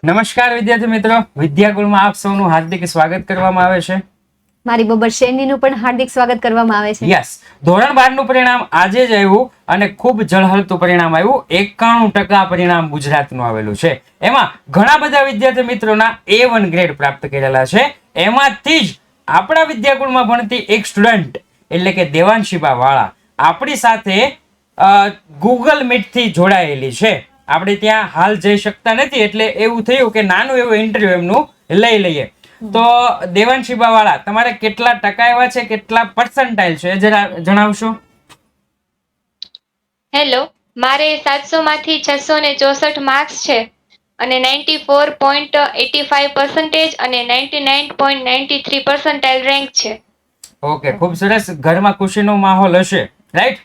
નમસ્કાર વિદ્યાર્થી મિત્રો, વિદ્યાકુળમાં આપ સૌનું હાર્દિક સ્વાગત કરવામાં આવે છે. મારી બબર શેનીનું પણ હાર્દિક સ્વાગત કરવામાં આવે છે. યસ, ધોરણ 12 નું પરિણામ આજે જ આવ્યું અને ખૂબ ઝળહળતું પરિણામ આવ્યું. 91% પરિણામ ગુજરાતનું આવેલું છે. એમાં ઘણા બધા વિદ્યાર્થી મિત્રોના A1 ગ્રેડ પ્રાપ્ત કરેલા છે. એમાંથી જ આપણા વિદ્યાકુળમાં ભણતી એક સ્ટુડન્ટ એટલે કે દેવાંશીબા વાળા આપણી સાથે ગૂગલ મીટ થી જોડાયેલી છે. આપણે ત્યાં હાલ જઈ શકતા નથી એટલે એવું થયું કે નાનું એવું ઇન્ટરવ્યુ એમનું લઈ લઈએ. તો દેવાંશીબા વાળા, તમારે કેટલા ટકા આવ્યા છે, કેટલા પર્સન્ટાઇલ છે, જરા જણાવશો? હેલો, મારે 700 માંથી 664 માર્ક્સ છે અને 94.85% અને 99.93% રેન્ક છે. ઓકે, ખૂબ સરસ. ઘરમાં ખુશીનો માહોલ હશે, રાઈટ?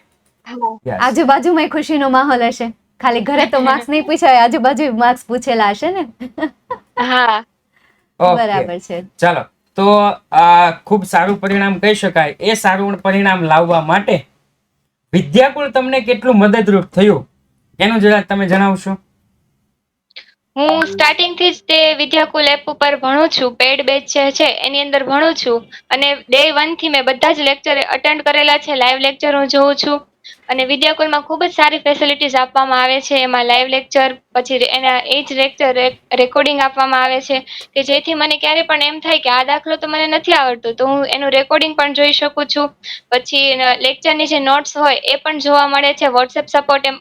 આજુબાજુમાં ખુશીનો માહોલ હશે. ખાલી ઘરે તો માર્ક્સ નહીં પૂછાય, આજુબાજુ માર્ક્સ પૂછેલા હશે ને. હા, બરાબર છે. ચાલો, તો ખૂબ સારું પરિણામ કહી શકાય. એ સારું પરિણામ લાવવા માટે વિદ્યાકુળ તમને કેટલું મદદરૂપ થયું એનું જરા તમે જણાવશો? હું સ્ટાર્ટિંગ થી જ તે વિદ્યાકુલ એપ ઉપર ભણું છું. પેડ બેચ છે એની અંદર ભણું છું અને ડે 1 થી મેં બધા જ લેક્ચર અટેન્ડ કરેલા છે. લાઈવ લેક્ચર હું જોઉં છું અને વિદ્યાકુલમાં ખૂબ જ સારી ફેસિલિટીઝ આપવામાં આવે છે. એમાં લાઈવ લેક્ચર, પછી એના એ જ લેક્ચર રેકોર્ડિંગ આપવામાં આવે છે કે જેથી મને ક્યારે પણ એમ થાય કે આ દાખલો તો મને નથી આવડતો તો હું એનું રેકોર્ડિંગ પણ જોઈ શકું છું. પછી લેક્ચરની જે નોટ્સ હોય એ પણ જોવા મળે છે. વોટ્સએપ સપોર્ટ, એમ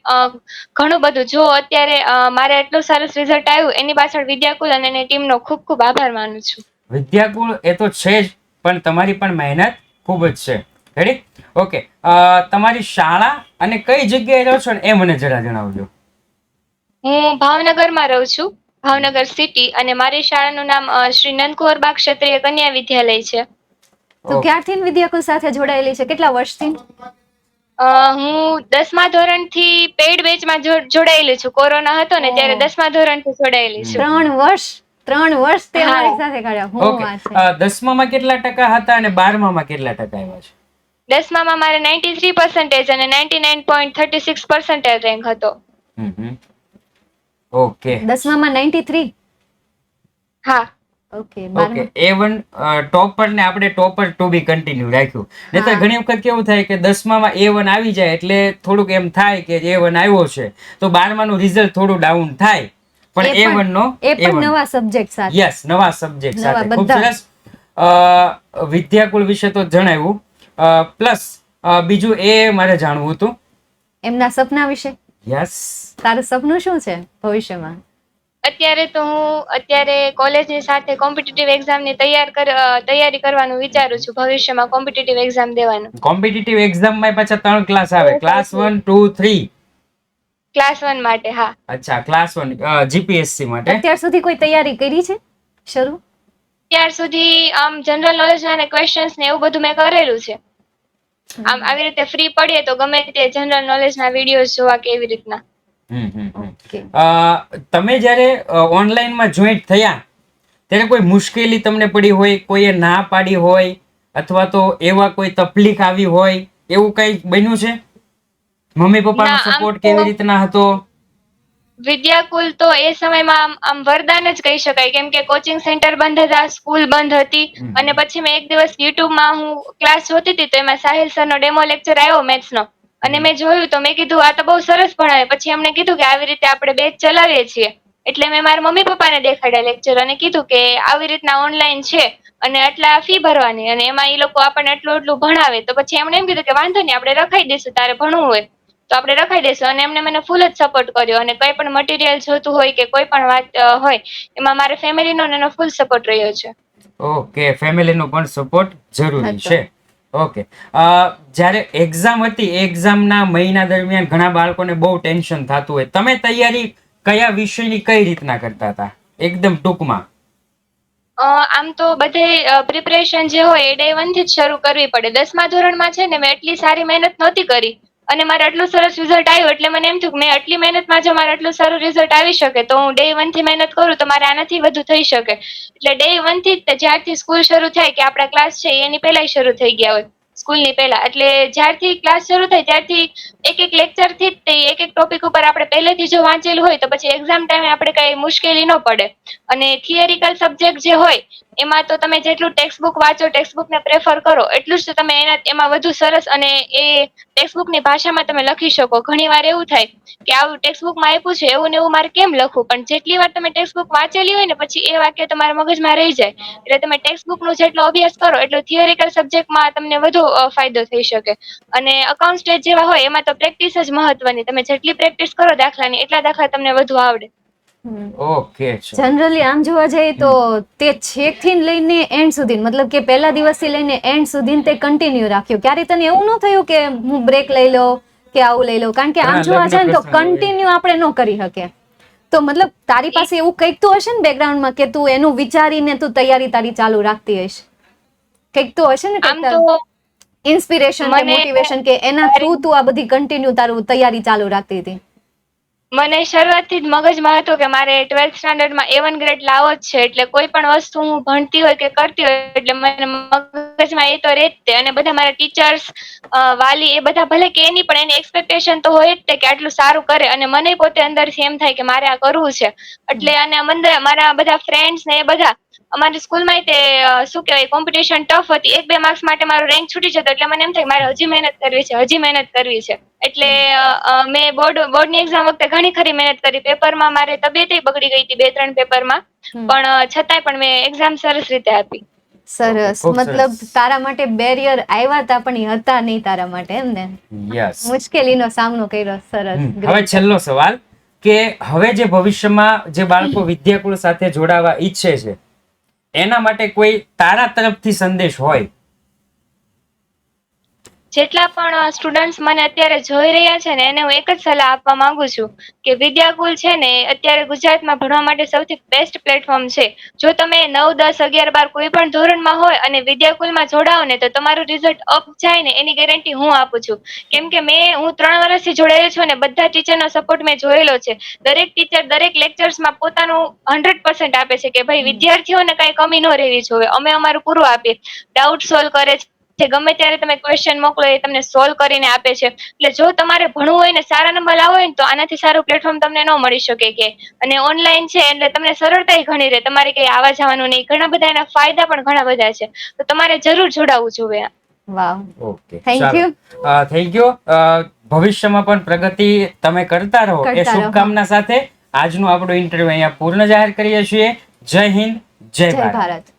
ઘણું બધું. જો અત્યારે મારે એટલું સરસ રિઝલ્ટ આવ્યું એની પાછળ વિદ્યાકુલ અને એની ટીમનો ખૂબ ખૂબ આભાર માનું છું. વિદ્યાકુળ એ તો છે જ, પણ તમારી પણ મહેનત ખૂબ જ છે. રેડી? ઓકે, તમારી શાળા અને કઈ જગ્યાએ રહો છો ને એ મને જરા જણાવજો. હું ભાવનગરમાં રહું છું, ભાવનગર સિટી, અને મારી શાળાનું નામ શ્રી નંદકુંવરબા ક્ષત્રિય કન્યા વિદ્યાલય છે. તો ક્યારથી વિદ્યાકુલ સાથે જોડાયેલી છે? કેટલા વર્ષથી? હું 10મા ધોરણથી પેઇડ બેચમાં જોડાયેલી છું. કોરોના હતો ને ત્યારે 10મા ધોરણથી જોડાયેલી છું. 3 વર્ષ તે અમારી સાથે કાઢ્યા. ઓકે, 10મામાં કેટલા ટકા હતા અને 12મામાં કેટલા ટકા આવ્યા છે? 10મામાં મારે 93% અને 99.36% રેન્ક હતો. ઓકે, 10મામાં 93. હા. Okay, okay. A1 ટોપર ને આપણે ટોપર ટુ બી કન્ટિન્યુ રાખ્યું. નહીંતર ઘણી વખત કેવું થાય કે 10મામાં A1 આવી જાય એટલે થોડુંક એમ થાય કે A1 આવ્યો છે તો 12માનું રિઝલ્ટ થોડું ડાઉન થાય. પણ A1 નો એ પણ નવા સબ્જેક્ટ સાથે. યસ, નવા સબ્જેક્ટ સાથે. ખૂબ બધા. સરસ. વિદ્યાકુળ વિશે તો જણાવ્યું, પ્લસ બીજું એ મારે જાણવું હતું એમના સપના વિશે. યસ. તારું સપનું શું છે ભવિષ્યમાં? અત્યારે તો હું કોલેજની સાથે કોમ્પિટિટિવ એક્ઝામની તૈયારી કરવાનું વિચારું છું. ભવિષ્યમાં કોમ્પિટિટિવ એક્ઝામ દેવાનું. કોમ્પિટિટિવ એક્ઝામમાં પાછા 3 ક્લાસ આવે, ક્લાસ 1, 2, 3. ક્લાસ 1 માટે, હા. અચ્છા, ક્લાસ 1 જીપીએસસી માટે. અત્યાર સુધી કોઈ તૈયારી કરી છે શરૂ? ત્યાર સુધી આમ જનરલ નોલેજ ના ક્વેશ્ચન્સ ને એવું બધું મેં કરેલું છે. આમ આવી રીતે ફ્રી પડીએ તો ગમે તે જનરલ નોલેજ ના વિડીયોઝ જોવા કે એવી રીતના. તમે જ્યારે ઓનલાઈનમાં જોઈન્ટ થયા ત્યારે કોઈ મુશ્કેલી તમને પડી હોય, કોઈએ ના પાડી હોય, અથવા તો એવા કોઈ તકલીફ આવી હોય, એવું કઈ બન્યું છે? મમ્મી પપ્પાનો સપોર્ટ કેવી રીતના હતો? વિદ્યાકુલ તો એ સમયમાં આમ વરદાન જ કહી શકાય, કેમ કે કોચિંગ સેન્ટર બંધ હતા, સ્કૂલ બંધ હતી. અને પછી મેં એક દિવસ યુટ્યુબમાં હું ક્લાસ જોતી હતી તો એમાં સાહિલ સરનો ડેમો લેક્ચર આવ્યો મેથ્સનો, અને મેં જોયું તો મેં કીધું આ તો બહુ સરસ ભણાવે. પછી એમણે કીધું કે આવી રીતે આપણે બેચ ચલાવીએ છીએ. એટલે મેં મારા મમ્મી પપ્પાને દેખાડ્યા લેક્ચર અને કીધું કે આવી રીતના ઓનલાઈન છે અને આટલા ફી ભરવાની, અને એમાં એ લોકો આપણને એટલું ભણાવે. તો પછી એમણે એમ કીધું કે વાંધો નહીં, આપણે રખાઈ દઈશું, તારે ભણવું હોય તો આપણે રખાઈ દઈશું. અને એમને મને ફૂલ જ સપોર્ટ કર્યો, અને કંઈ પણ મટીરિયલ જોતું હોય કે કોઈ પણ વાત હોય એમાં મારે ફેમિલીનો એનો ફૂલ સપોર્ટ રહ્યો છે. ઓકે, ફેમિલીનો પણ સપોર્ટ જરૂરી છે. ઓકે, જ્યારે એક્ઝામ હતી, એક્ઝામના મહિના દરમિયાન ઘણા બાળકોને બહુ ટેન્શન થતું હોય. તમે તૈયારી કયા વિષયની કઈ રીતના કરતા હતા, એકદમ ટૂંકમાં? આમ તો બધે પ્રિપરેશન જે હોય એ ડે 1 થી જ શરૂ કરવી પડે. 10મા ધોરણમાં છે ને મેં એટલી સારી મહેનત નહોતી કરી અને મારે આટલું સરસ રિઝલ્ટ આવ્યું એટલે મને એમ થયું કે મેં આટલી મહેનતમાં જો મારે આટલું સારું રિઝલ્ટ આવી શકે તો હું ડે 1 થી મહેનત કરું તો મારે આનાથી વધુ થઈ શકે. એટલે ડે 1 થી જ જ્યારથી સ્કૂલ શરૂ થાય કે આપણા ક્લાસ છે એની પહેલા શરૂ થઈ ગયા હોય સ્કૂલની પહેલા. એટલે જ્યારથી ક્લાસ શરૂ થાય ત્યારથી એક લેક્ચર થી જ તે એક ટોપિક ઉપર આપણે પહેલેથી જો વાંચેલું હોય તો પછી એક્ઝામ ટાઈમે આપણે કઈ મુશ્કેલી ન પડે. અને થિયરિકલ સબ્જેક્ટ જે હોય એમાં તો તમે જેટલું ટેક્સ્ટ બુક વાંચો, ટેક્સ્ટ બુકને પ્રેફર કરો એટલું જ તમે એમાં વધુ સરસ અને એ ટેક્સ્ટ બુકની ભાષામાં તમે લખી શકો. ઘણી વાર એવું થાય કે આવું ટેક્સ્ટ બુકમાં આપ્યું છે એવું ને એવું મારે કેમ લખવું, પણ જેટલી વાર તમે ટેક્સ્ટ બુક વાંચેલી હોય ને પછી એ વાક્ય તમારા મગજમાં રહી જાય. એટલે તમે ટેક્સ્ટ બુકનો જેટલો અભ્યાસ કરો એટલો થિયરિકલ સબ્જેક્ટમાં તમને વધુ ફાયદો થઈ શકે. અને અકાઉન્ટ સ્ટેટ જેવા હોય એમાં તો પ્રેક્ટિસ જ મહત્વની. તમે જેટલી પ્રેક્ટિસ કરો દાખલાની એટલા દાખલા તમને વધુ આવડે. ઓકે છે. જનરલી આમ જોવા જઈએ તો તે છેક થી લઈને એન્ડ સુધી, મતલબ કે પહેલા દિવસથી લઈને એન્ડ સુધી તે કન્ટિન્યુ રાખ્યું. ક્યારે તને એવું ન થયું કે હું બ્રેક લઈ લો કે આવું લઈ લો? કારણ કે આમ જોવા જાય ને તો કન્ટિન્યુ આપણે ન કરી શકીએ. તો મતલબ તારી પાસે એવું કંઈક તો હશે ને બેકગ્રાઉન્ડમાં કે તું એનું વિચારીને તું તૈયારી તારી ચાલુ રાખતી હશે? કંઈક તો હશે ને, આમ તો ઇન્સ્પિરેશન કે મોટિવેશન કે એના થ્રુ તું આ બધી કન્ટિન્યુ તારું તૈયારી ચાલુ રાખતી હતી? મને શરૂઆતથી જ મગજમાં હતું કે મારે 12th સ્ટાન્ડર્ડમાં A1 ગ્રેડ લાવવો જ છે. એટલે કોઈ પણ વસ્તુ હું ભણતી હોય કે કરતી હોય એટલે મને મગજમાં એ તો રહે જ તે. અને બધા મારા ટીચર્સ, વાલી એ બધા ભલે કે નહીં પણ એની એક્સપેક્ટેશન તો હોય જ તે કે આટલું સારું કરે. અને મને પોતે અંદરથી એમ થાય કે મારે આ કરવું છે. એટલે અને મારા બધા ફ્રેન્ડ્સ ને એ બધા અમારી સ્કૂલમાં તે શું કહેવાય કોમ્પિટિશન ટફ હતી. 1-2 માર્ક્સ માટે મારો રેન્ક છૂટી જતો એટલે મને એમ થાય મારે હજી મહેનત કરવી છે. એટલે મેં બોર્ડની એક્ઝામ વખતે ઘણી ખરી મહેનત કરી. પેપરમાં મારે તબિયત બગડી ગઈ હતી 2-3 પેપરમાં, પણ છતાંય પણ મેં એક્ઝામ સરસ રીતે આપી. સરસ. મતલબ તારા માટે બેરિયર આવ્યા હતા પણ એ હતા નહીં તારા માટે, એમ ને? યસ. મુશ્કેલીનો સામનો કર્યો. સરસ. હવે છેલ્લો સવાલ કે હવે જે ભવિષ્યમાં જે બાળકો વિદ્યાકુળ સાથે જોડાવા ઈચ્છે છે એના માટે કોઈ તારા તરફથી સંદેશ હોય? જેટલા પણ સ્ટુડન્ટ્સ મને અત્યારે જોઈ રહ્યા છે ને એને હું એક જ સલાહ આપવા માંગુ છું કે વિદ્યાકુલ છે ને અત્યારે ગુજરાતમાં ભણવા માટે સૌથી બેસ્ટ પ્લેટફોર્મ છે. જો તમે 9, 10, 11, 12 કોઈ પણ ધોરણમાં હોય અને વિદ્યાકુલમાં જોડાઓ ને તો તમારું રિઝલ્ટ અપ જાય ને એની ગેરંટી હું આપું છું. કેમ કે હું 3 વર્ષથી જોડાયેલી છું અને બધા ટીચરનો સપોર્ટ મેં જોયેલો છે. દરેક ટીચર દરેક લેક્ચર્સમાં પોતાનું 100% આપે છે કે ભાઈ વિદ્યાર્થીઓને કાંઈ કમી ન રહેવી જોઈએ. અમે અમારું પૂરું આપીએ. ડાઉટ સોલ્વ કરે છે. ગમે ત્યારે તમે ક્વેશ્ચન મોકલો એ તમને સોલ્વ કરીને આપે છે. એટલે જો તમારે ભણવું હોય ને સારા નંબર લાવવા હોય ને તો આનાથી સારું પ્લેટફોર્મ તમને ન મળી શકે કે. અને ઓનલાઈન છે એટલે તમને સરળતાઈ ઘણી રહે. તમારે કઈ આવવા જવાનું નહીં. ઘણા બધા એના ફાયદા પણ ઘણા બધા છે. તો તમારે જરૂર જોડાવવું જોઈએ. Wow. Okay, thank you. Thank you. ભવિષ્યમાં પણ પ્રગતિ તમે કરતા રહો એ શુભકામના સાથે આજનું આપણું ઇન્ટરવ્યુ અહીંયા પૂર્ણ જાહેર કરીએ છીએ. જય હિન્દ, જય ભારત.